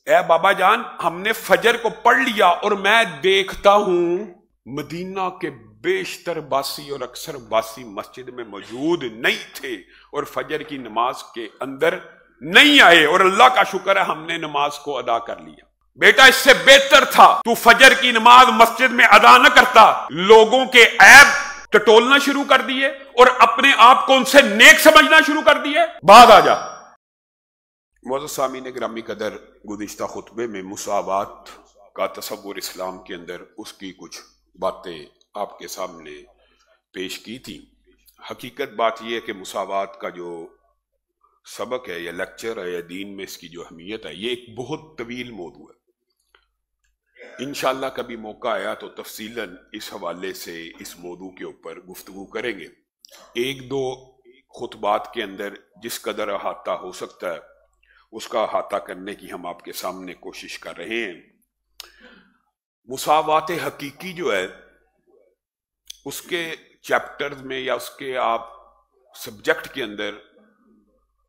اے بابا جان ہم نے فجر کو پڑھ لیا اور میں دیکھتا ہوں مدینہ کے بیشتر باسی اور اکثر باسی مسجد میں موجود نہیں تھے اور فجر کی نماز کے اندر نہیں آئے، اور اللہ کا شکر ہے ہم نے نماز کو ادا کر لیا۔ بیٹا اس سے بہتر تھا تو فجر کی نماز مسجد میں ادا نہ کرتا، لوگوں کے عیب ٹٹولنا شروع کر دیے اور اپنے آپ کو ان سے نیک سمجھنا شروع کر دیے۔ بعد آ جا۔ معزز سامعین گرامی قدر، گزشتہ خطبے میں مساوات کا تصور اسلام کے اندر اس کی کچھ باتیں آپ کے سامنے پیش کی تھی۔ حقیقت بات یہ ہے کہ مساوات کا جو سبق ہے یا لیکچر ہے یا دین میں اس کی جو اہمیت ہے، یہ ایک بہت طویل موضوع ہے۔ انشاءاللہ کبھی موقع آیا تو تفصیلاً اس حوالے سے اس موضوع کے اوپر گفتگو کریں گے۔ ایک دو خطبات کے اندر جس قدر احاطہ ہو سکتا ہے اس کا احاطہ کرنے کی ہم آپ کے سامنے کوشش کر رہے ہیں۔ مساوات حقیقی جو ہے اس کے چیپٹرز میں یا اس کے آپ سبجیکٹ کے اندر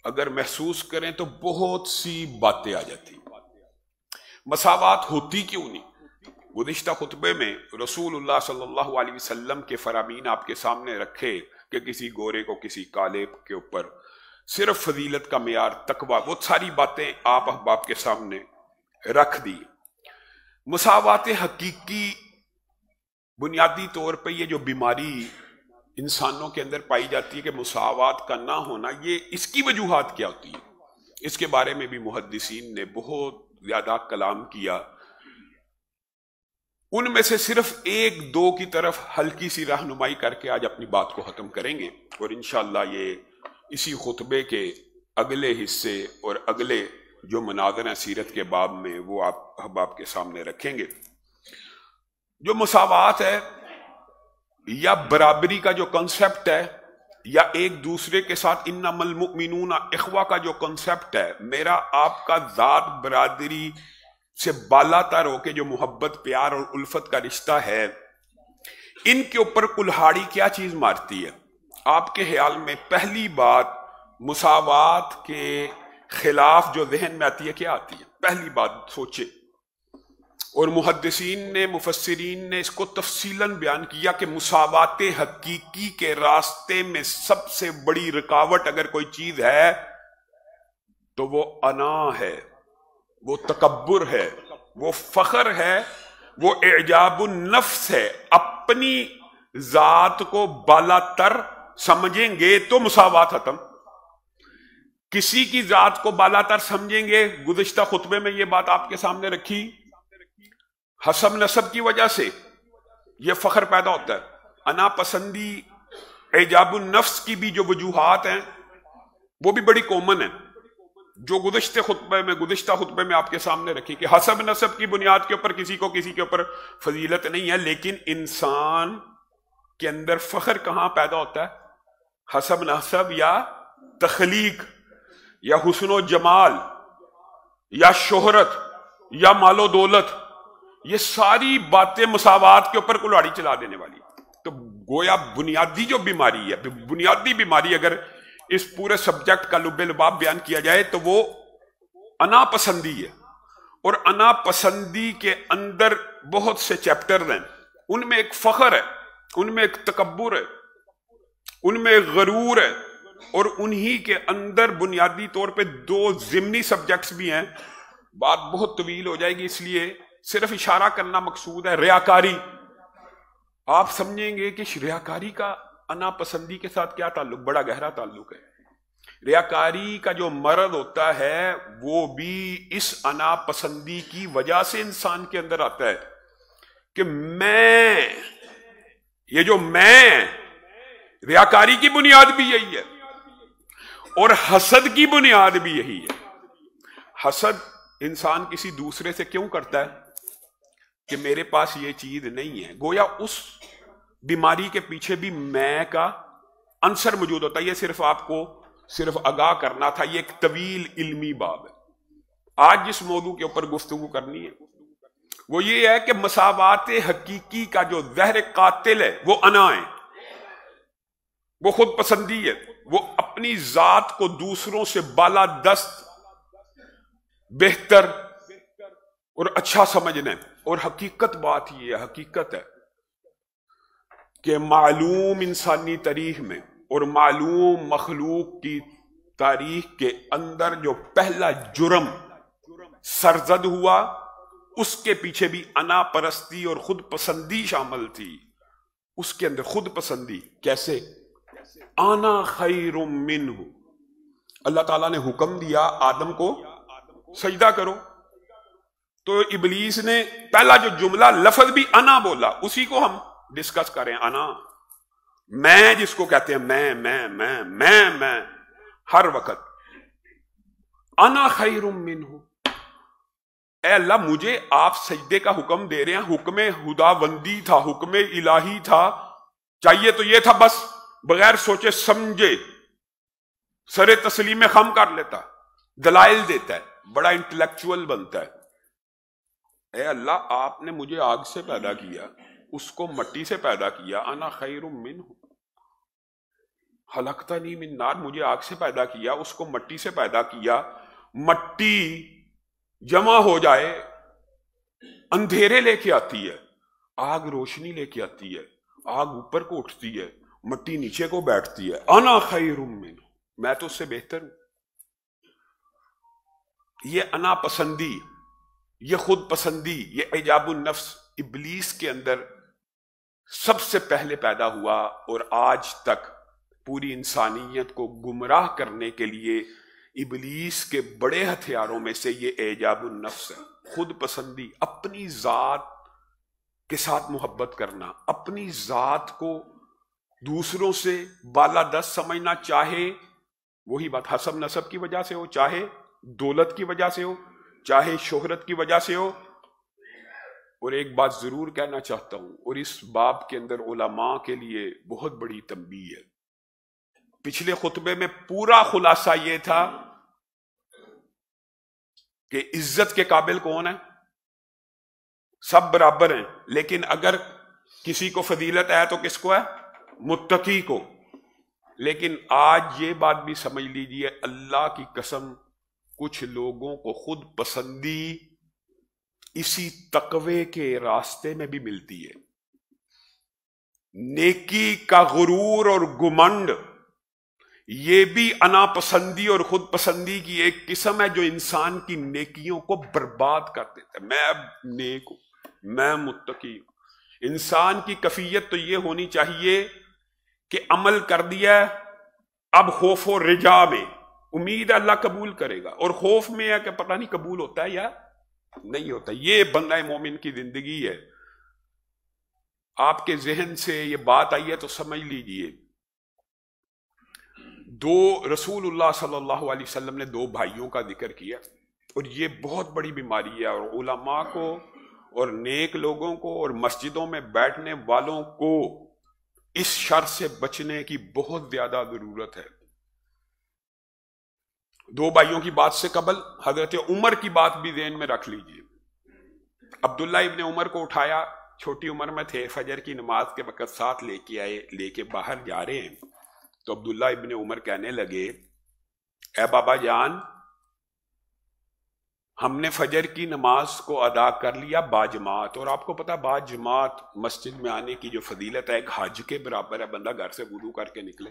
اگر محسوس کریں تو بہت سی باتیں آ جاتی۔ مساوات ہوتی کیوں نہیں؟ گزشتہ خطبے میں رسول اللہ صلی اللہ علیہ وسلم کے فرامین آپ کے سامنے رکھے کہ کسی گورے کو کسی کالے کے اوپر صرف فضیلت کا معیار تقویٰ، وہ ساری باتیں آپ احباب کے سامنے رکھ دی۔ مساوات حقیقی بنیادی طور پہ یہ جو بیماری انسانوں کے اندر پائی جاتی ہے کہ مساوات کا نہ ہونا، یہ اس کی وجوہات کیا ہوتی ہے؟ اس کے بارے میں بھی محدثین نے بہت زیادہ کلام کیا۔ ان میں سے صرف ایک دو کی طرف ہلکی سی رہنمائی کر کے آج اپنی بات کو ختم کریں گے، اور انشاءاللہ یہ اسی خطبے کے اگلے حصے اور اگلے جو مناظر ہیں سیرت کے باب میں وہ آپ احباب کے سامنے رکھیں گے۔ جو مساوات ہے یا برابری کا جو کنسپٹ ہے یا ایک دوسرے کے ساتھ انما المؤمنون اخوہ کا جو کنسپٹ ہے، میرا آپ کا ذات برادری سے بالا تر ہو کے جو محبت پیار اور الفت کا رشتہ ہے، ان کے اوپر کلہاڑی کیا چیز مارتی ہے؟ آپ کے خیال میں پہلی بات مساوات کے خلاف جو ذہن میں آتی ہے کیا آتی ہے؟ پہلی بات سوچے، اور محدثین نے مفسرین نے اس کو تفصیلاً بیان کیا کہ مساوات حقیقی کے راستے میں سب سے بڑی رکاوٹ اگر کوئی چیز ہے تو وہ انا ہے، وہ تکبر ہے، وہ فخر ہے، وہ اعجاب النفس ہے۔ اپنی ذات کو بالا تر سمجھیں گے تو مساوات ختم۔ کسی کی ذات کو بالا تر سمجھیں گے، گزشتہ خطبے میں یہ بات آپ کے سامنے رکھی، حسب نسب کی وجہ سے یہ فخر پیدا ہوتا ہے۔ انا پسندی، اعجاب النفس کی بھی جو وجوہات ہیں وہ بھی بڑی کامن ہیں، جو گزشتہ خطبے میں آپ کے سامنے رکھی کہ حسب نسب کی بنیاد کے اوپر کسی کے اوپر فضیلت نہیں ہے، لیکن انسان کے اندر فخر کہاں پیدا ہوتا ہے؟ حسب نسب یا تخلیق یا حسن و جمال یا شہرت یا مال و دولت، یہ ساری باتیں مساوات کے اوپر کلاڑی چلا دینے والی۔ تو گویا بنیادی جو بیماری ہے، بنیادی بیماری اگر اس پورے سبجیکٹ کا لب لباب بیان کیا جائے تو وہ انا پسندی ہے، اور انا پسندی کے اندر بہت سے چیپٹر ہیں، ان میں ایک فخر ہے، ان میں ایک تکبر ہے، ان میں ایک غرور ہے، اور انہی کے اندر بنیادی طور پہ دو ضمنی سبجیکٹس بھی ہیں۔ بات بہت طویل ہو جائے گی اس لیے صرف اشارہ کرنا مقصود ہے۔ ریاکاری، آپ سمجھیں گے کہ ریاکاری کا انا پسندی کے ساتھ کیا تعلق؟ بڑا گہرا تعلق ہے۔ ریاکاری کا جو مرض ہوتا ہے وہ بھی اس انا پسندی کی وجہ سے انسان کے اندر آتا ہے کہ میں، یہ جو میں، ریاکاری کی بنیاد بھی یہی ہے اور حسد کی بنیاد بھی یہی ہے۔ حسد انسان کسی دوسرے سے کیوں کرتا ہے؟ کہ میرے پاس یہ چیز نہیں ہے۔ گویا اس بیماری کے پیچھے بھی میں کا عنصر موجود ہوتا ہے۔ یہ صرف آپ کو آگاہ کرنا تھا، یہ ایک طویل علمی باب ہے۔ آج جس موضوع کے اوپر گفتگو کرنی ہے وہ یہ ہے کہ مساوات حقیقی کا جو زہر قاتل ہے وہ انا ہے، وہ خود پسندی ہے، وہ اپنی ذات کو دوسروں سے بالا دست، بہتر، اور اچھا سمجھنا ہے. اور حقیقت بات یہ ہے، حقیقت ہے کہ معلوم انسانی تاریخ میں اور معلوم مخلوق کی تاریخ کے اندر جو پہلا جرم سرزد ہوا، اس کے پیچھے بھی انا پرستی اور خود پسندی شامل تھی. اس کے اندر خود پسندی کیسے؟ انا خیر منہ. اللہ تعالیٰ نے حکم دیا آدم کو سجدہ کرو، تو ابلیس نے پہلا جو جملہ لفظ بھی انا بولا، اسی کو ہم ڈسکس کریں. انا، میں جس کو کہتے ہیں میں ہر وقت. انا خیر منہ. اے اللہ مجھے آپ سجدے کا حکم دے رہے ہیں، حکم خداوندی تھا، حکم الہی تھا، چاہیے تو یہ تھا بس بغیر سوچے سمجھے سر تسلیم خم کر لیتا، دلائل دیتا ہے، بڑا انٹلیکچوئل بنتا ہے. اے اللہ آپ نے مجھے آگ سے پیدا کیا، اس کو مٹی سے پیدا کیا. انا خیر منہ خلقتنی من نار. مجھے آگ سے پیدا کیا، اس کو مٹی سے پیدا کیا. مٹی جمع ہو جائے اندھیرے لے کے آتی ہے، آگ روشنی لے کے آتی ہے. آگ اوپر کو اٹھتی ہے، مٹی نیچے کو بیٹھتی ہے. انا خیر منہ، میں تو اس سے بہتر ہوں. یہ انا پسندی، یہ خود پسندی، یہ اعجاب النفس ابلیس کے اندر سب سے پہلے پیدا ہوا، اور آج تک پوری انسانیت کو گمراہ کرنے کے لیے ابلیس کے بڑے ہتھیاروں میں سے یہ اعجاب النفس ہے. خود پسندی، اپنی ذات کے ساتھ محبت کرنا، اپنی ذات کو دوسروں سے بالادست سمجھنا، چاہے وہی بات حسب نسب کی وجہ سے ہو، چاہے دولت کی وجہ سے ہو، چاہے شہرت کی وجہ سے ہو. اور ایک بات ضرور کہنا چاہتا ہوں، اور اس باب کے اندر علماء کے لیے بہت بڑی تنبیہ ہے. پچھلے خطبے میں پورا خلاصہ یہ تھا کہ عزت کے قابل کون ہے؟ سب برابر ہیں، لیکن اگر کسی کو فضیلت ہے تو کس کو ہے؟ متقی کو. لیکن آج یہ بات بھی سمجھ لیجئے، اللہ کی قسم کچھ لوگوں کو خود پسندی اسی تقوی کے راستے میں بھی ملتی ہے. نیکی کا غرور اور گمنڈ یہ بھی انا پسندی اور خود پسندی کی ایک قسم ہے جو انسان کی نیکیوں کو برباد کر دیتا ہے. میں اب نیک ہوں، میں متقی ہوں. انسان کی کیفیت تو یہ ہونی چاہیے کہ عمل کر دیا، اب خوف و رجا میں امید اللہ قبول کرے گا، اور خوف میں ہے کہ پتہ نہیں قبول ہوتا ہے یا نہیں ہوتا. یہ بندہ مومن کی زندگی ہے. آپ کے ذہن سے یہ بات آئی ہے تو سمجھ لیجئے. رسول اللہ صلی اللہ علیہ وسلم نے 2 بھائیوں کا ذکر کیا، اور یہ بہت بڑی بیماری ہے، اور علماء کو اور نیک لوگوں کو اور مسجدوں میں بیٹھنے والوں کو اس شر سے بچنے کی بہت زیادہ ضرورت ہے. 2 بھائیوں کی بات سے قبل حضرت عمر کی بات بھی ذہن میں رکھ لیجئے. عبداللہ ابن عمر کو اٹھایا، چھوٹی عمر میں تھے، فجر کی نماز کے وقت ساتھ لے کے آئے، لے کے باہر جا رہے ہیں تو عبداللہ ابن عمر کہنے لگے، اے بابا جان، ہم نے فجر کی نماز کو ادا کر لیا باجماعت، اور آپ کو پتا باجماعت مسجد میں آنے کی جو فضیلت ہے ایک حج کے برابر ہے، بندہ گھر سے وضو کر کے نکلے.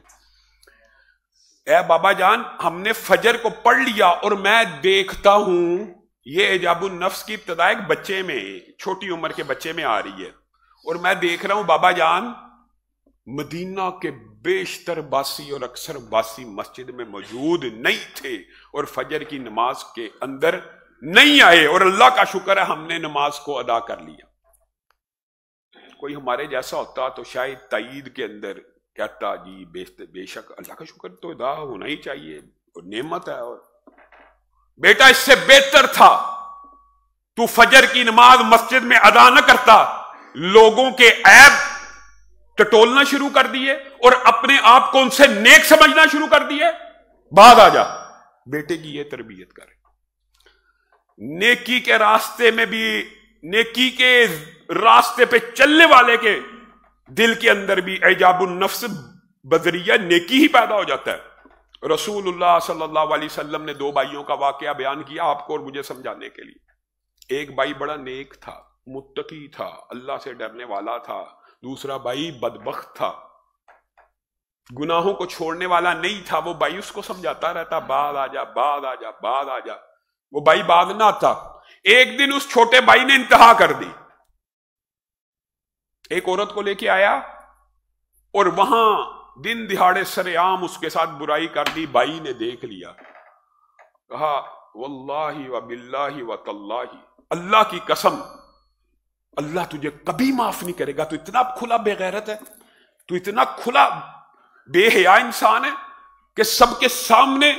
اے بابا جان، ہم نے فجر کو پڑھ لیا، اور میں دیکھتا ہوں یہ اعجاب النفس کی ابتدا ایک بچے میں، چھوٹی عمر کے بچے میں آ رہی ہے، اور میں دیکھ رہا ہوں بابا جان مدینہ کے بیشتر باسی اور اکثر باسی مسجد میں موجود نہیں تھے اور فجر کی نماز کے اندر نہیں آئے، اور اللہ کا شکر ہے ہم نے نماز کو ادا کر لیا. کوئی ہمارے جیسا ہوتا تو شاید تائید کے اندر کہتا جی بے شک اللہ کا شکر تو ادا ہونا ہی چاہیے اور نعمت ہے. اور بیٹا اس سے بہتر تھا تو فجر کی نماز مسجد میں ادا نہ کرتا، لوگوں کے عیب ٹٹولنا شروع کر دیے اور اپنے آپ کو ان سے نیک سمجھنا شروع کر دیے. بعد آ جا بیٹے کی یہ تربیت کرے. نیکی کے راستے میں بھی، نیکی کے راستے پہ چلنے والے کے دل کے اندر بھی اعجاب النفس بذریعہ نیکی ہی پیدا ہو جاتا ہے. رسول اللہ صلی اللہ علیہ وسلم نے 2 بھائیوں کا واقعہ بیان کیا آپ کو اور مجھے سمجھانے کے لیے. ایک بھائی بڑا نیک تھا، متقی تھا، اللہ سے ڈرنے والا تھا، دوسرا بھائی بدبخت تھا، گناہوں کو چھوڑنے والا نہیں تھا۔ وہ بھائی اس کو سمجھاتا رہتا، بعد آ جا، بعد آ جا، بعد آ جا، وہ بھائی بعد نہ آتا۔ ایک دن اس چھوٹے بھائی نے انتہا کر دی، ایک عورت کو لے کے آیا اور وہاں دن دہاڑے سرے عام اس کے ساتھ برائی کر دی۔ بھائی نے دیکھ لیا، کہا واللہ و باللہ و تاللہ، اللہ کی قسم اللہ تجھے کبھی معاف نہیں کرے گا، تو اتنا کھلا بے غیرت ہے، تو اتنا کھلا بے حیا انسان ہے کہ سب کے سامنے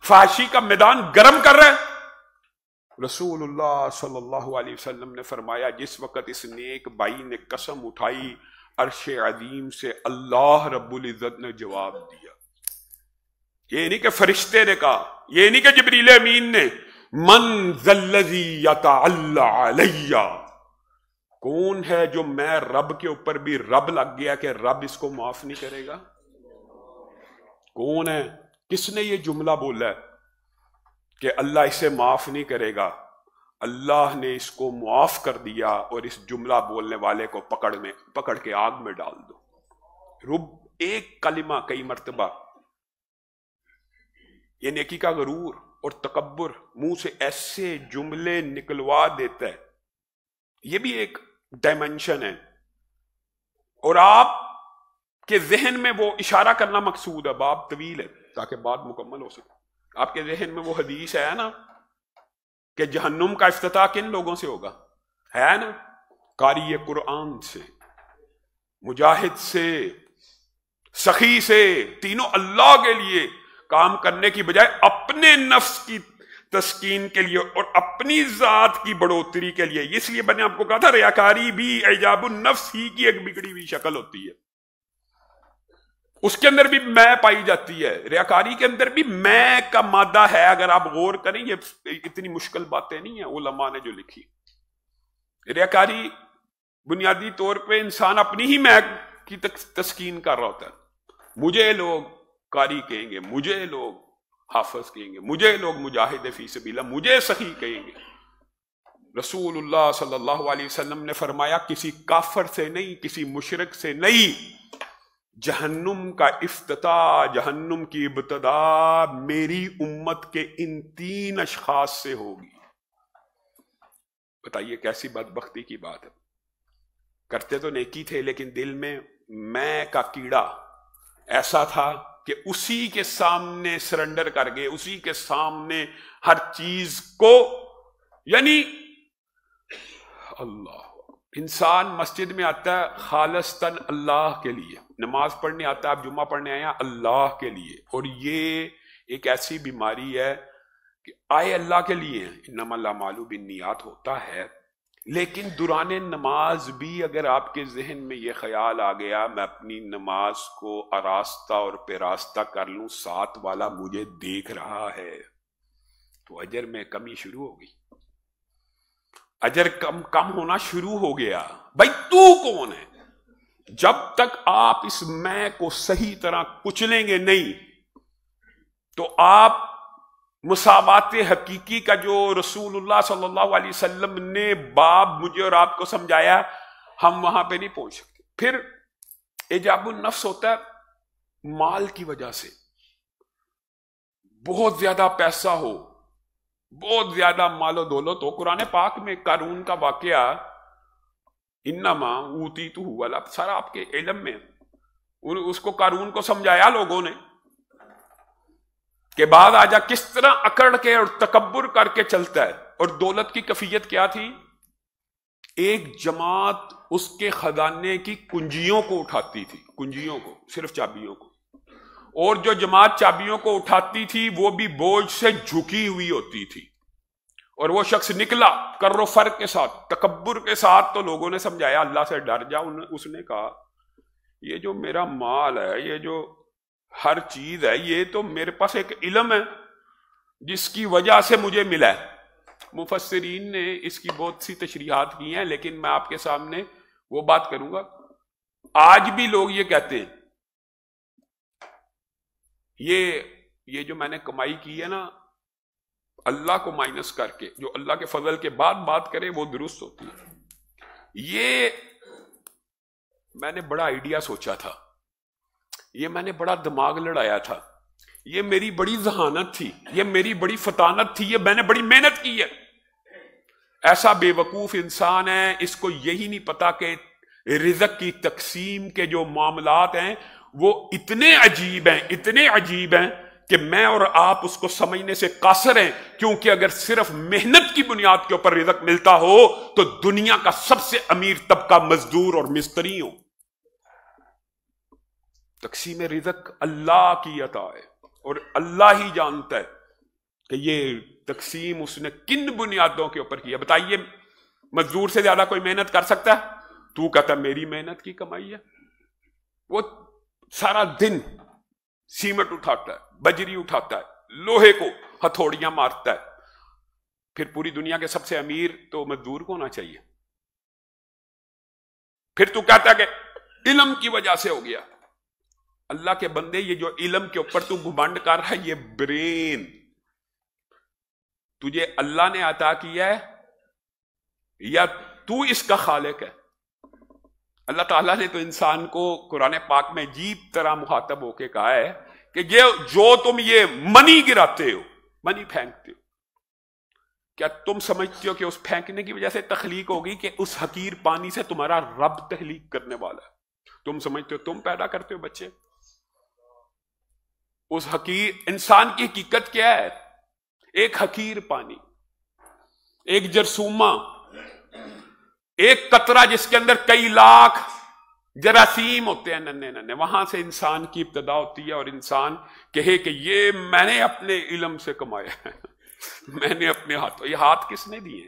فحاشی کا میدان گرم کر رہا ہے۔ رسول اللہ صلی اللہ علیہ وسلم نے فرمایا جس وقت اس نیک بھائی نے قسم اٹھائی، عرش عظیم سے اللہ رب العزت نے جواب دیا۔ یہ نہیں کہ فرشتے نے کہا، یہ نہیں کہ جبریل امین نے، من ذا الذی یتعلی علی، کون ہے جو میں رب کے اوپر بھی رب لگ گیا کہ رب اس کو معاف نہیں کرے گا؟ کون ہے؟ کس نے یہ جملہ بولا ہے کہ اللہ اسے معاف نہیں کرے گا؟ اللہ نے اس کو معاف کر دیا، اور اس جملہ بولنے والے کو پکڑ کے آگ میں ڈال دو۔ رب ایک کلمہ کئی مرتبہ، یہ نیکی کا غرور اور تکبر منہ سے ایسے جملے نکلوا دیتا ہے، یہ بھی ایک ڈائمنشن ہے۔ اور آپ کے ذہن میں وہ اشارہ کرنا مقصود ہے، باب طویل ہے تاکہ بات مکمل ہو سکے۔ آپ کے ذہن میں وہ حدیث ہے نا کہ جہنم کا افتتاح کن لوگوں سے ہوگا؟ ہے نا؟ قاری قرآن سے، مجاہد سے، سخی سے، تینوں اللہ کے لیے کام کرنے کی بجائے اپنے نفس کی تسکین کے لیے اور اپنی ذات کی بڑھوتری کے لیے۔ اس لیے میں نے آپ کو کہا تھا ریاکاری بھی اعجاب النفس ہی کی ایک بگڑی ہوئی شکل ہوتی ہے، اس کے اندر بھی میں پائی جاتی ہے، ریاکاری کے اندر بھی میں کا مادہ ہے۔ اگر آپ غور کریں یہ اتنی مشکل باتیں نہیں ہیں علماء نے جو لکھی۔ ریاکاری بنیادی طور پہ انسان اپنی ہی میں کی تسکین کر رہا ہوتا ہے، مجھے لوگ قاری کہیں گے، مجھے لوگ حافظ کہیں گے، مجھے لوگ مجاہد فی سبیل اللہ، مجھے سخی کہیں گے۔ رسول اللہ صلی اللہ علیہ وسلم نے فرمایا کسی کافر سے نہیں، کسی مشرک سے نہیں، جہنم کا افتتاح، جہنم کی ابتدا میری امت کے ان تین اشخاص سے ہوگی۔ بتائیے کیسی بدبختی کی بات ہے۔ کرتے تو نیکی تھے لیکن دل میں کا کیڑا ایسا تھا کہ اسی کے سامنے سرنڈر کر گئے، اسی کے سامنے ہر چیز کو، یعنی اللہ، انسان مسجد میں آتا ہے خالصتاً اللہ کے لیے، نماز پڑھنے آتا ہے، آپ جمعہ پڑھنے آئے ہیں اللہ کے لیے، اور یہ ایک ایسی بیماری ہے کہ آئے اللہ کے لیے، انما الاعمال بالنیات ہوتا ہے، لیکن دوران نماز بھی اگر آپ کے ذہن میں یہ خیال آ گیا میں اپنی نماز کو آراستہ اور پیراستہ کر لوں، ساتھ والا مجھے دیکھ رہا ہے، تو اجر میں کمی شروع ہو گئی، اجر کم ہونا شروع ہو گیا۔ بھائی تو کون ہے؟ جب تک آپ اس میں کو صحیح طرح کچلیں گے نہیں تو آپ مساوات حقیقی کا جو رسول اللہ صلی اللہ علیہ وسلم نے باب مجھے اور آپ کو سمجھایا، ہم وہاں پہ نہیں پہنچ سکتے۔ پھر اعجاب النفس ہوتا ہے مال کی وجہ سے، بہت زیادہ پیسہ ہو، بہت زیادہ مال و دولت ہو۔ قرآن پاک میں قارون کا واقعہ انما اوتیتہ والا سارا آپ کے علم میں، اس کو قارون کو سمجھایا لوگوں نے کہ بعد آ جا کس طرح اکڑ کے اور تکبر کر کے چلتا ہے، اور دولت کی کیفیت کیا تھی؟ ایک جماعت اس کے خزانے کی کنجیوں کو اٹھاتی تھی، کنجیوں کو، صرف چابیوں کو، اور جو جماعت چابیوں کو اٹھاتی تھی وہ بھی بوجھ سے جھکی ہوئی ہوتی تھی، اور وہ شخص نکلا کر و فر کے ساتھ، تکبر کے ساتھ، تو لوگوں نے سمجھایا اللہ سے ڈر جا۔ اس نے کہا یہ جو میرا مال ہے، یہ جو ہر چیز ہے، یہ تو میرے پاس ایک علم ہے جس کی وجہ سے مجھے ملا ہے۔ مفسرین نے اس کی بہت سی تشریحات کی ہیں، لیکن میں آپ کے سامنے وہ بات کروں گا۔ آج بھی لوگ یہ کہتے ہیں یہ جو میں نے کمائی کی ہے نا، اللہ کو مائنس کر کے جو اللہ کے فضل کے بعد بات کرے وہ درست ہوتی ہے۔ یہ میں نے بڑا آئیڈیا سوچا تھا، یہ میں نے بڑا دماغ لڑایا تھا، یہ میری بڑی ذہانت تھی، یہ میری بڑی فطانت تھی، یہ میں نے بڑی محنت کی ہے۔ ایسا بے وقوف انسان ہے، اس کو یہی نہیں پتا کہ رزق کی تقسیم کے جو معاملات ہیں وہ اتنے عجیب ہیں، اتنے عجیب ہیں کہ میں اور آپ اس کو سمجھنے سے قاصر ہیں، کیونکہ اگر صرف محنت کی بنیاد کے اوپر رزق ملتا ہو تو دنیا کا سب سے امیر طبقہ مزدور اور مستری ہو۔ تقسیم رزق اللہ کی عطا ہے اور اللہ ہی جانتا ہے کہ یہ تقسیم اس نے کن بنیادوں کے اوپر کیا۔ بتائیے مزدور سے زیادہ کوئی محنت کر سکتا ہے؟ تو کہتا ہے میری محنت کی کمائی ہے۔ وہ سارا دن سیمنٹ اٹھاتا ہے، بجری اٹھاتا ہے، لوہے کو ہتھوڑیاں مارتا ہے، پھر پوری دنیا کے سب سے امیر تو مزدور کو ہونا چاہیے۔ پھر تو کہتا ہے کہ علم کی وجہ سے ہو گیا۔ اللہ کے بندے، یہ جو علم کے اوپر تو گھمنڈ کر رہا ہے، یہ برین تجھے اللہ نے عطا کیا ہے یا تو اس کا خالق ہے؟ اللہ تعالیٰ نے تو انسان کو قرآن پاک میں عجیب طرح مخاطب ہو کے کہا ہے کہ جو تم یہ منی گراتے ہو، منی پھینکتے ہو، کیا تم سمجھتے ہو کہ اس پھینکنے کی وجہ سے تخلیق ہوگی کہ اس حقیر پانی سے تمہارا رب تخلیق کرنے والا ہے؟ تم سمجھتے ہو تم پیدا کرتے ہو بچے؟ اس حقیر انسان کی حقیقت کیا ہے؟ ایک حقیر پانی، ایک جرثومہ، ایک قطرہ جس کے اندر کئی لاکھ جراثیم ہوتے ہیں ننھے ننھے، وہاں سے انسان کی ابتدا ہوتی ہے، اور انسان کہے کہ یہ میں نے اپنے علم سے کمایا ہے، میں نے اپنے ہاتھوں۔ یہ ہاتھ کس نے دیے؟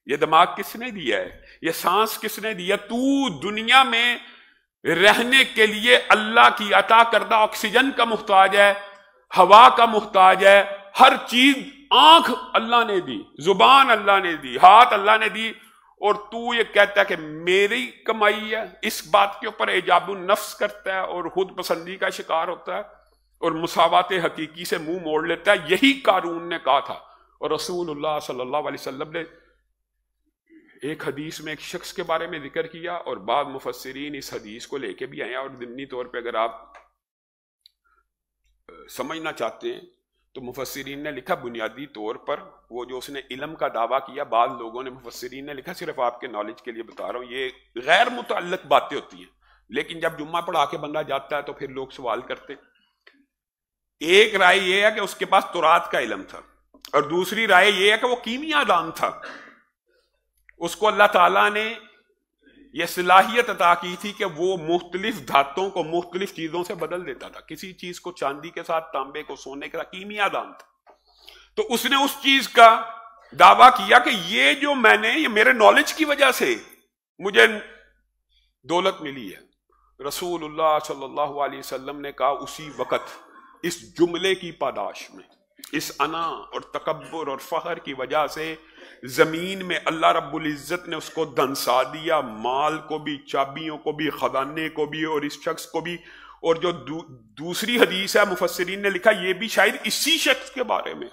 یہ دماغ کس نے دیا ہے؟ یہ سانس کس نے دیا؟ تو دنیا میں رہنے کے لیے اللہ کی عطا کردہ آکسیجن کا محتاج ہے، ہوا کا محتاج ہے، ہر چیز۔ آنکھ اللہ نے دی، زبان اللہ نے دی، ہاتھ اللہ نے دی، اور تو یہ کہتا ہے کہ میری کمائی ہے۔ اس بات کے اوپر اعجاب النفس کرتا ہے اور خود پسندی کا شکار ہوتا ہے اور مساوات حقیقی سے منہ موڑ لیتا ہے۔ یہی قارون نے کہا تھا، اور رسول اللہ صلی اللہ علیہ وسلم نے ایک حدیث میں ایک شخص کے بارے میں ذکر کیا، اور بعض مفسرین اس حدیث کو لے کے بھی آئے ہیں، اور ضمنی طور پہ اگر آپ سمجھنا چاہتے ہیں تو مفسرین نے لکھا بنیادی طور پر وہ جو اس نے علم کا دعویٰ کیا، بعض لوگوں نے مفسرین نے لکھا، صرف آپ کے نالج کے لیے بتا رہا ہوں، یہ غیر متعلق باتیں ہوتی ہیں، لیکن جب جمعہ پڑھا کے بندہ جاتا ہے تو پھر لوگ سوال کرتے۔ ایک رائے یہ ہے کہ اس کے پاس تورات کا علم تھا، اور دوسری رائے یہ ہے کہ وہ کیمیا دان تھا، اس کو اللہ تعالیٰ نے یہ صلاحیت عطا کی تھی کہ وہ مختلف دھاتوں کو مختلف چیزوں سے بدل دیتا تھا، کسی چیز کو چاندی کے ساتھ، تانبے کو سونے کے ساتھ، کیمیا دان تھا۔ تو اس نے اس چیز کا دعویٰ کیا کہ یہ جو میں نے، یہ میرے نالج کی وجہ سے مجھے دولت ملی ہے۔ رسول اللہ صلی اللہ علیہ وسلم نے کہا اسی وقت اس جملے کی پاداش میں، اس انا اور تکبر اور فخر کی وجہ سے زمین میں اللہ رب العزت نے اس کو دھنسا دیا، مال کو بھی، چابیوں کو بھی، خزانے کو بھی، اور اس شخص کو بھی۔ اور جو دوسری حدیث ہے، مفسرین نے لکھا یہ بھی شاید اسی شخص کے بارے میں۔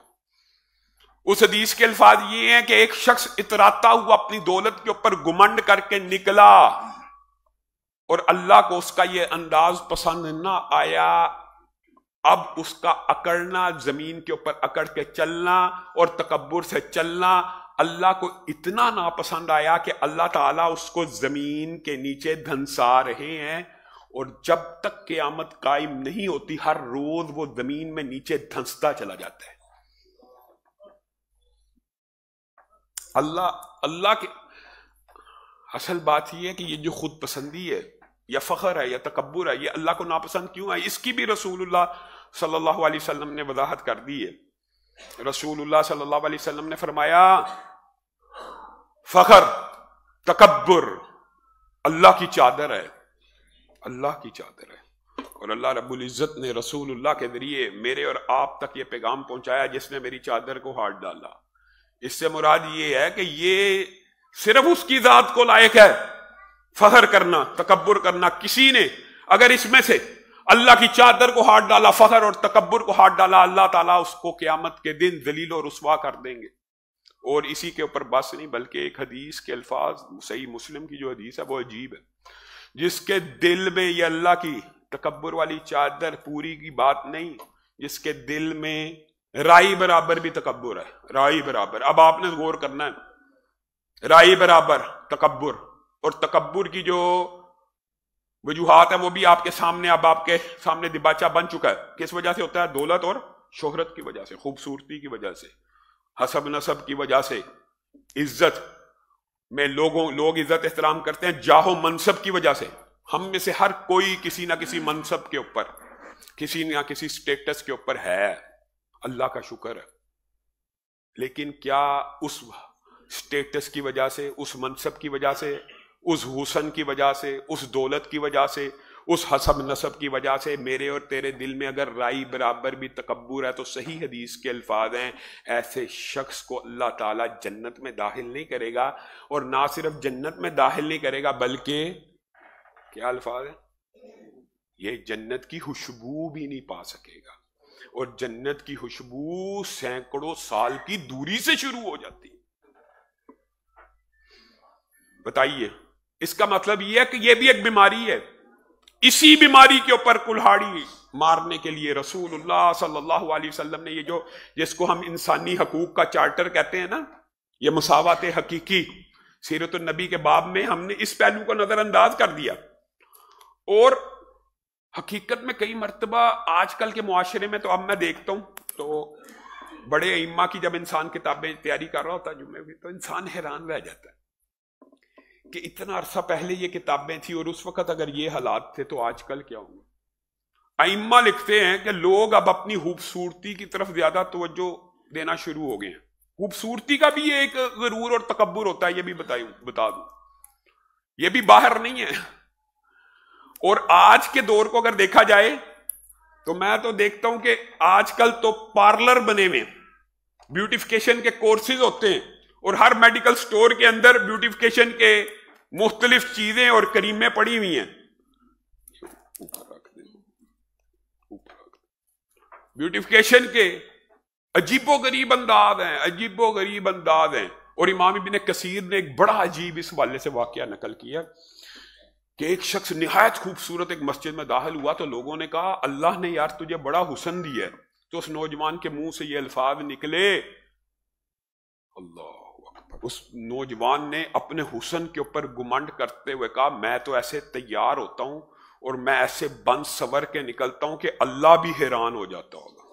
اس حدیث کے الفاظ یہ ہیں کہ ایک شخص اتراتا ہوا اپنی دولت کے اوپر گمنڈ کر کے نکلا، اور اللہ کو اس کا یہ انداز پسند نہ آیا۔ اب اس کا اکڑنا، زمین کے اوپر اکڑ کے چلنا اور تکبر سے چلنا اللہ کو اتنا ناپسند آیا کہ اللہ تعالیٰ اس کو زمین کے نیچے دھنسا رہے ہیں، اور جب تک قیامت قائم نہیں ہوتی ہر روز وہ زمین میں نیچے دھنستا چلا جاتا ہے۔ اللہ کے اصل بات یہ ہے کہ یہ جو خود پسندی ہے یا فخر ہے یا تکبر ہے، یہ اللہ کو ناپسند کیوں ہے؟ اس کی بھی رسول اللہ صلی اللہ علیہ وسلم نے وضاحت کر دی ہے۔ رسول اللہ صلی اللہ علیہ وسلم نے فرمایا فخر، تکبر اللہ کی چادر ہے، اللہ کی چادر ہے، اور اللہ رب العزت نے رسول اللہ کے ذریعے میرے اور آپ تک یہ پیغام پہنچایا جس نے میری چادر کو ہاتھ ڈالا۔ اس سے مراد یہ ہے کہ یہ صرف اس کی ذات کو لائق ہے فخر کرنا، تکبر کرنا۔ کسی نے اگر اس میں سے اللہ کی چادر کو ہاتھ ڈالا، فخر اور تکبر کو ہاتھ ڈالا، اللہ تعالیٰ اس کو قیامت کے دن ذلیل و رسوا کر دیں گے۔ اور اسی کے اوپر بس نہیں، بلکہ ایک حدیث کے الفاظ، صحیح مسلم کی جو حدیث ہے وہ عجیب ہے، جس کے دل میں یہ اللہ کی تکبر والی چادر پوری کی بات نہیں، جس کے دل میں رائی برابر بھی تکبر ہے، رائی برابر۔ اب آپ نے غور کرنا ہے، رائی برابر تکبر، اور تکبر کی جو وجوہات ہے وہ بھی آپ کے سامنے، اب آپ کے سامنے دباچہ بن چکا ہے۔ کس وجہ سے ہوتا ہے؟ دولت اور شہرت کی وجہ سے، خوبصورتی کی وجہ سے، حسب نسب کی وجہ سے، عزت میں لوگ عزت احترام کرتے ہیں جاہ و منصب کی وجہ سے۔ ہم میں سے ہر کوئی کسی نہ کسی منصب کے اوپر، کسی نہ کسی سٹیٹس کے اوپر ہے، اللہ کا شکر ہے، لیکن کیا اس سٹیٹس کی وجہ سے، اس منصب کی وجہ سے، اس حسن کی وجہ سے، اس دولت کی وجہ سے، اس حسب نسب کی وجہ سے میرے اور تیرے دل میں اگر رائی برابر بھی تکبر ہے تو صحیح حدیث کے الفاظ ہیں، ایسے شخص کو اللہ تعالیٰ جنت میں داخل نہیں کرے گا، اور نہ صرف جنت میں داخل نہیں کرے گا بلکہ کیا الفاظ ہیں، یہ جنت کی خوشبو بھی نہیں پا سکے گا، اور جنت کی خوشبو سینکڑوں سال کی دوری سے شروع ہو جاتی ہے۔ بتائیے، اس کا مطلب یہ ہے کہ یہ بھی ایک بیماری ہے۔ اسی بیماری کے اوپر کلہاڑی مارنے کے لیے رسول اللہ صلی اللہ علیہ وسلم نے یہ جس کو ہم انسانی حقوق کا چارٹر کہتے ہیں نا، یہ مساوات حقیقی، سیرت النبی کے باب میں ہم نے اس پہلو کو نظر انداز کر دیا۔ اور حقیقت میں کئی مرتبہ آج کل کے معاشرے میں تو اب میں دیکھتا ہوں تو بڑے ائمہ کی جب انسان کتابیں تیاری کر رہا ہوتا ہے جمعے کی، تو انسان حیران رہ جاتا ہے کہ اتنا عرصہ پہلے یہ کتابیں تھی اور اس وقت اگر یہ حالات تھے تو آج کل کیا ہوں گے۔ ائمہ لکھتے ہیں کہ لوگ اب اپنی خوبصورتی کی طرف زیادہ توجہ دینا شروع ہو گئے ہیں۔ خوبصورتی کا بھی ایک غرور اور تکبر ہوتا ہے، یہ بھی بتا دوں، یہ بھی باہر نہیں ہے۔ اور آج کے دور کو اگر دیکھا جائے تو میں تو دیکھتا ہوں کہ آج کل تو پارلر بنے ہوئے، بیوٹیفیکیشن کے کورسز ہوتے ہیں، اور ہر میڈیکل سٹور کے اندر بیوٹیفیکیشن کے مختلف چیزیں اور کریمیں پڑی ہوئی ہیں۔ بیوٹیفیکیشن کے عجیب و غریب انداز ہیں، عجیب و غریب انداز ہیں۔ اور امام ابن کثیر نے ایک بڑا عجیب اس حوالے سے واقعہ نقل کیا کہ ایک شخص نہایت خوبصورت ایک مسجد میں داخل ہوا تو لوگوں نے کہا اللہ نے یار تجھے بڑا حسن دیا ہے، تو اس نوجوان کے منہ سے یہ الفاظ نکلے، اللہ اکبر، اس نوجوان نے اپنے حسن کے اوپر گمنڈ کرتے ہوئے کہا میں تو ایسے تیار ہوتا ہوں اور میں ایسے بن سور کے نکلتا ہوں کہ اللہ بھی حیران ہو جاتا ہوگا۔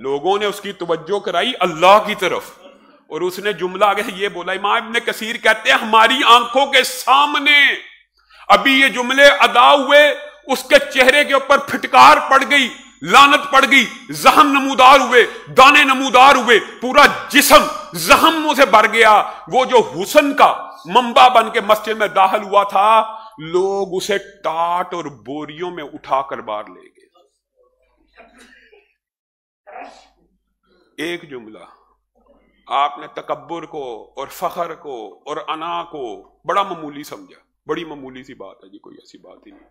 لوگوں نے اس کی توجہ کرائی اللہ کی طرف، اور اس نے جملہ آگے سے یہ بولا، امام ابن کثیر کہتے ہیں ہماری آنکھوں کے سامنے ابھی یہ جملے ادا ہوئے، اس کے چہرے کے اوپر پھٹکار پڑ گئی، لعنت پڑ گئی، زخم نمودار ہوئے، دانے نمودار ہوئے، پورا جسم زخموں سے بھر گیا۔ وہ جو حسن کا منبع بن کے مسجد میں داخل ہوا تھا، لوگ اسے ٹاٹ اور بوریوں میں اٹھا کر باہر لے گئے۔ ایک جملہ آپ نے تکبر کو اور فخر کو اور انا کو بڑا معمولی سمجھا، بڑی معمولی سی بات ہے جی، کوئی ایسی بات ہی نہیں۔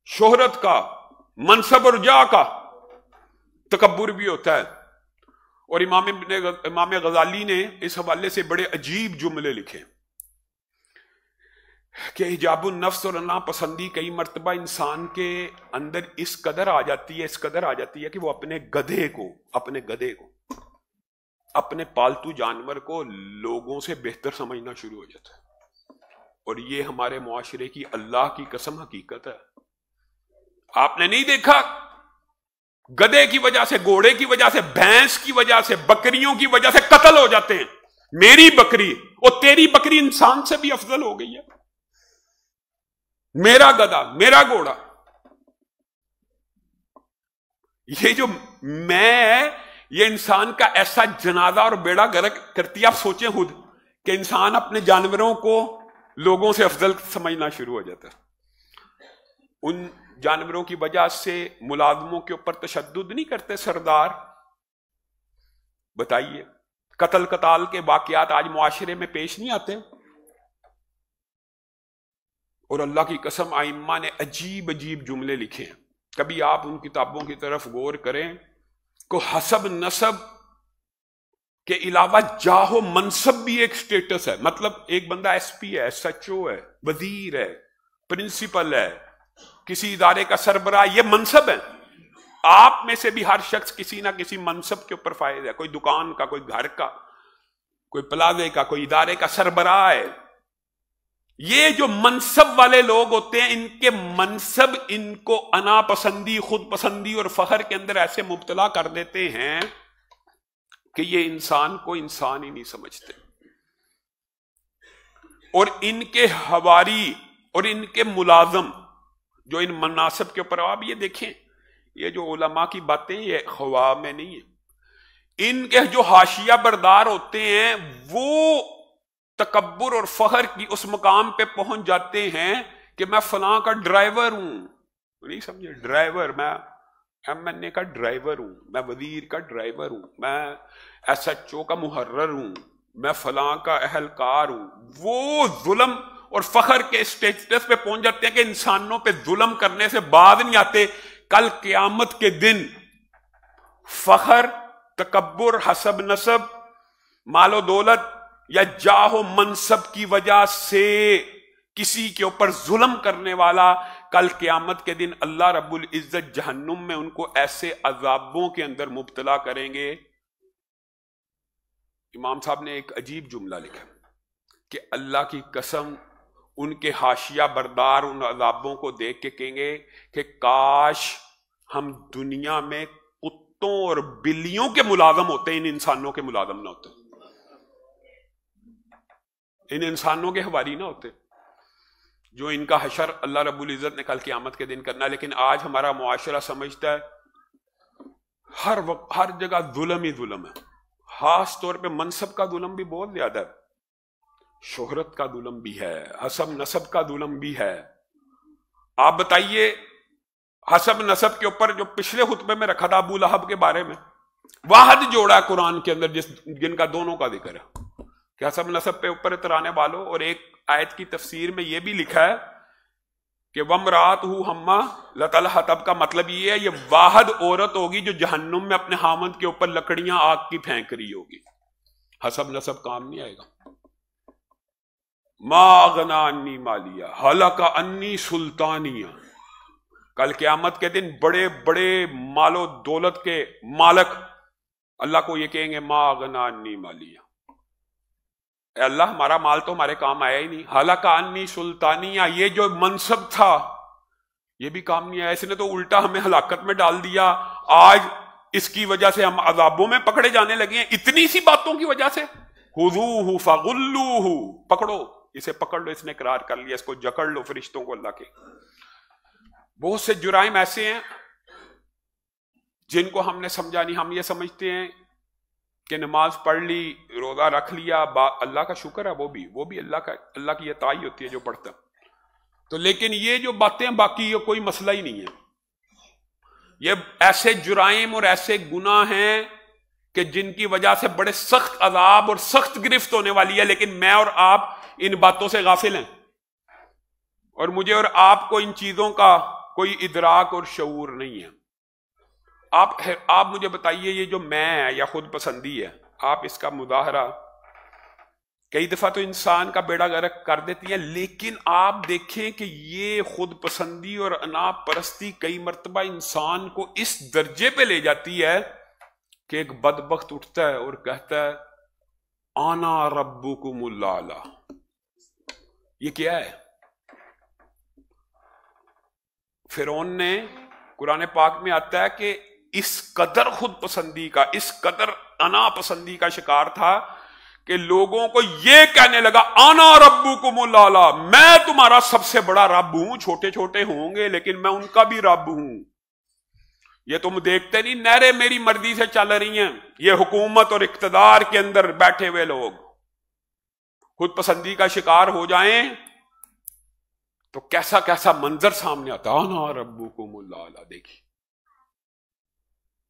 شہرت کا، منصب اور جاہ کا تکبر بھی ہوتا ہے۔ اور امام غزالی نے اس حوالے سے بڑے عجیب جملے لکھے کہ حجاب النفس اور انا پسندی کئی مرتبہ انسان کے اندر اس قدر آ جاتی ہے کہ وہ اپنے گدھے کو اپنے پالتو جانور کو لوگوں سے بہتر سمجھنا شروع ہو جاتا ہے۔ اور یہ ہمارے معاشرے کی اللہ کی قسم حقیقت ہے۔ آپ نے نہیں دیکھا گدھے کی وجہ سے، گھوڑے کی وجہ سے، بھینس کی وجہ سے، بکریوں کی وجہ سے قتل ہو جاتے ہیں۔ میری بکری اور تیری بکری انسان سے بھی افضل ہو گئی ہے، میرا گدھا، میرا گھوڑا۔ یہ جو میں، یہ انسان کا ایسا جنازہ اور بیڑا غرق کرتی ہے۔ آپ سوچیں خود کہ انسان اپنے جانوروں کو لوگوں سے افضل سمجھنا شروع ہو جاتا ہے۔ ان جانوروں کی وجہ سے ملازموں کے اوپر تشدد نہیں کرتے سردار؟ بتائیے، قتل قتال کے واقعات آج معاشرے میں پیش نہیں آتے؟ اور اللہ کی قسم ائمہ نے عجیب عجیب جملے لکھے ہیں. کبھی آپ ان کتابوں کی طرف غور کریں کو حسب نسب کے علاوہ جاہو منصب بھی ایک سٹیٹس ہے. مطلب ایک بندہ ایس پی ہے، ایس ایچ او ہے، وزیر ہے، پرنسپل ہے، کسی ادارے کا سربراہ، یہ منصب ہے. آپ میں سے بھی ہر شخص کسی نہ کسی منصب کے اوپر فائز ہے. کوئی دکان کا، کوئی گھر کا، کوئی پلازے کا، کوئی ادارے کا سربراہ ہے. یہ جو منصب والے لوگ ہوتے ہیں، ان کے منصب ان کو انا پسندی، خود پسندی اور فخر کے اندر ایسے مبتلا کر دیتے ہیں کہ یہ انسان کو انسان ہی نہیں سمجھتے. اور ان کے حواری اور ان کے ملازم جو ان مناصب کے اوپر، آپ یہ دیکھیں، یہ جو علماء کی باتیں یہ خواب میں نہیں ہے. ان کے جو حاشیہ بردار ہوتے ہیں وہ تکبر اور فخر کی اس مقام پہ پہنچ جاتے ہیں کہ میں فلاں کا ڈرائیور ہوں. نہیں سمجھے؟ ڈرائیور، میں ایم این اے کا ڈرائیور ہوں، میں وزیر کا ڈرائیور ہوں، میں ایس ایچ او کا محرر ہوں، میں فلاں کا اہلکار ہوں. وہ ظلم اور فخر کے اسٹیٹس پہ پہنچ جاتے ہیں کہ انسانوں پہ ظلم کرنے سے باز نہیں آتے. کل قیامت کے دن فخر، تکبر، حسب نسب، مال و دولت یا جاہ و منصب کی وجہ سے کسی کے اوپر ظلم کرنے والا کل قیامت کے دن اللہ رب العزت جہنم میں ان کو ایسے عذابوں کے اندر مبتلا کریں گے. امام صاحب نے ایک عجیب جملہ لکھا کہ اللہ کی قسم ان کے حاشیہ بردار ان عذابوں کو دیکھ کے کہیں گے کہ کاش ہم دنیا میں کتوں اور بلیوں کے ملازم ہوتے، ان انسانوں کے ملازم نہ ہوتے، ان انسانوں کے حواری نہ ہوتے جو ان کا حشر اللہ رب العزت نے کل قیامت کے دن کرنا. لیکن آج ہمارا معاشرہ سمجھتا ہے ہر وقت ہر جگہ ظلم ہی ظلم ہے. خاص طور پہ منصب کا ظلم بھی بہت زیادہ ہے، شہرت کا ظلم بھی ہے، حسب نسب کا ظلم بھی ہے. آپ بتائیے حسب نسب کے اوپر جو پچھلے خطبے میں رکھا تھا ابو لہب کے بارے میں، واحد جوڑا ہے قرآن کے اندر جن کا دونوں کا ذکر ہے کہ حسب نسب پہ اوپر اترانے والوں. اور ایک آیت کی تفسیر میں یہ بھی لکھا ہے کہ وَامْرَأَتُهُ حَمَّالَةَ الْحَطَبِ کا مطلب یہ ہے یہ واحد عورت ہوگی جو جہنم میں اپنے خامند کے اوپر لکڑیاں آگ کی پھینک رہی ہوگی. حسب نسب کام نہیں آئے گا. ما اغنی عنی مالیہ ہلک عنی سلطانیہ. کل قیامت کے دن بڑے بڑے مال و دولت کے مالک اللہ کو یہ کہیں گے ما اغنی عنی مالیہ، اے اللہ ہمارا مال تو ہمارے کام آیا ہی نہیں. ہلک عنی سلطانیہ، یہ جو منصب تھا یہ بھی کام نہیں آیا، اس نے تو الٹا ہمیں ہلاکت میں ڈال دیا. آج اس کی وجہ سے ہم عذابوں میں پکڑے جانے لگے ہیں، اتنی سی باتوں کی وجہ سے. خذوہ فغلوہ، پکڑو اسے، پکڑ لو، اس نے اقرار کر لیا، اس کو جکڑ لو فرشتوں کو اللہ کے. بہت سے جرائم ایسے ہیں جن کو ہم نے سمجھا نہیں. ہم یہ سمجھتے ہیں کہ نماز پڑھ لی، روزہ رکھ لیا، اللہ کا شکر ہے، وہ بھی اللہ کی عطائی ہوتی ہے جو پڑھتا تو. لیکن یہ جو باتیں باقی یہ کوئی مسئلہ ہی نہیں ہے. یہ ایسے جرائم اور ایسے گناہ ہیں کہ جن کی وجہ سے بڑے سخت عذاب اور سخت گرفت ہونے والی ہے. لیکن میں اور آپ ان باتوں سے غافل ہیں، اور مجھے اور آپ کو ان چیزوں کا کوئی ادراک اور شعور نہیں ہے. آپ مجھے بتائیے یہ جو میں ہے یا خود پسندی ہے، آپ اس کا مظاہرہ کئی دفعہ تو انسان کا بیڑا غرق کر دیتی ہے. لیکن آپ دیکھیں کہ یہ خود پسندی اور انا پرستی کئی مرتبہ انسان کو اس درجے پہ لے جاتی ہے کہ ایک بدبخت اٹھتا ہے اور کہتا ہے انا ربکم الاعلی. یہ کیا ہے؟ فرعون نے، قرآن پاک میں آتا ہے کہ اس قدر خود پسندی کا، اس قدر انا پسندی کا شکار تھا کہ لوگوں کو یہ کہنے لگا انا ربکم الاعلی، میں تمہارا سب سے بڑا رب ہوں. چھوٹے چھوٹے ہوں گے لیکن میں ان کا بھی رب ہوں. یہ تم دیکھتے نہیں نہریں میری مرضی سے چل رہی ہیں. یہ حکومت اور اقتدار کے اندر بیٹھے ہوئے لوگ خود پسندی کا شکار ہو جائیں تو کیسا کیسا منظر سامنے آتا. انا ربکم الاعلی. دیکھیے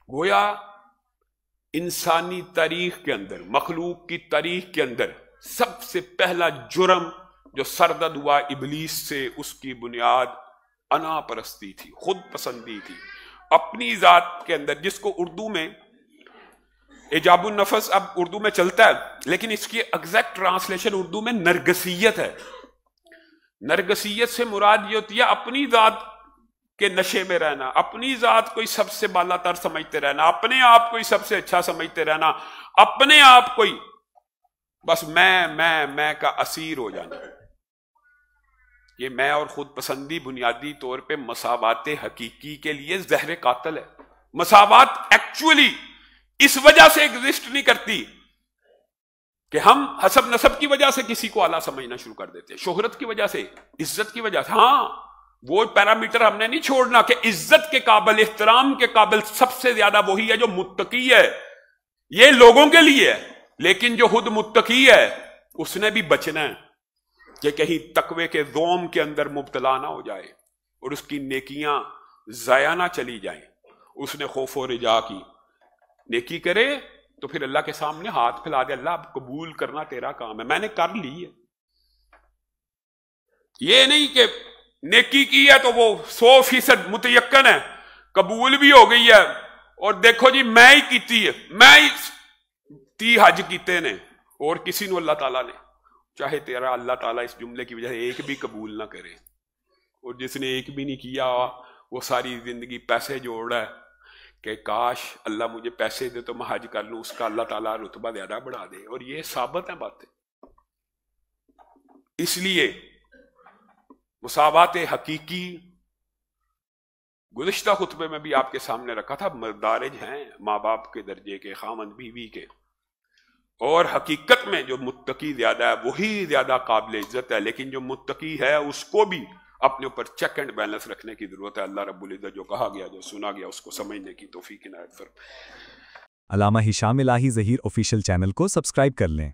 گویا انسانی تاریخ کے اندر، مخلوق کی تاریخ کے اندر سب سے پہلا جرم جو سردد ہوا ابلیس سے، اس کی بنیاد انا پرستی تھی، خود پسندی تھی اپنی ذات کے اندر، جس کو اردو میں ایجاب النفس اب اردو میں چلتا ہے، لیکن اس کی ایگزیکٹ ٹرانسلیشن اردو میں نرگسیت ہے۔ نرگسیت سے مراد یہ ہوتی ہے اپنی ذات کے نشے میں رہنا، اپنی ذات کو ہی سب سے بالا تر سمجھتے رہنا، اپنے آپ کو ہی سب سے اچھا سمجھتے رہنا، اپنے آپ کو ہی بس میں کا اسیر ہو جانا۔ یہ میں اور خود پسندی بنیادی طور پہ مساوات حقیقی کے لیے زہر قاتل ہے۔ مساوات ایکچولی اس وجہ سے ایگزسٹ نہیں کرتی کہ ہم حسب نسب کی وجہ سے کسی کو اعلیٰ سمجھنا شروع کر دیتے، شہرت کی وجہ سے، عزت کی وجہ سے۔ ہاں وہ پیرامیٹر ہم نے نہیں چھوڑنا کہ عزت کے قابل، احترام کے قابل سب سے زیادہ وہی ہے جو متقی ہے، یہ لوگوں کے لیے ہے، لیکن جو خود متقی ہے اس نے بھی بچنا ہے کہ کہیں تقوی کے ذوم کے اندر مبتلا نہ ہو جائے اور اس کی نیکیاں ضائع نہ چلی جائیں۔ اس نے خوف و رجا کی، نیکی کرے تو پھر اللہ کے سامنے ہاتھ پھیلا دے، اللہ اب قبول کرنا تیرا کام ہے، میں نے کر لی ہے۔ یہ نہیں کہ نیکی کی ہے تو وہ 100% متیقن ہے، قبول بھی ہو گئی ہے، اور دیکھو جی میں ہی کیتی ہے، میں ہی 30 حج کیتے نے اور کسی نو اللہ تعالیٰ نے، چاہے تیرا اللہ تعالیٰ اس جملے کی وجہ سے ایک بھی قبول نہ کرے، اور جس نے ایک بھی نہیں کیا وہ ساری زندگی پیسے جوڑ رہا ہے کہ کاش اللہ مجھے پیسے دے تو میں حج کر لوں، اس کا اللہ تعالیٰ رتبہ زیادہ بڑھا دے، اور یہ ثابت ہے باتیں۔ اس لیے مساوات حقیقی گزشتہ خطبے میں بھی آپ کے سامنے رکھا تھا، مدارج ہیں ماں باپ کے درجے کے، خاوند بیوی کے، اور حقیقت میں جو متقی زیادہ ہے وہی زیادہ قابل عزت ہے، لیکن جو متقی ہے اس کو بھی اپنے اوپر چیک اینڈ بیلنس رکھنے کی ضرورت ہے۔ اللہ رب العزت جو کہا گیا، جو سنا گیا، اس کو سمجھنے کی توفیق عنایت فرمائے۔ علامہ ہشام الہی ظہیر آفیشیل چینل کو سبسکرائب کر لیں۔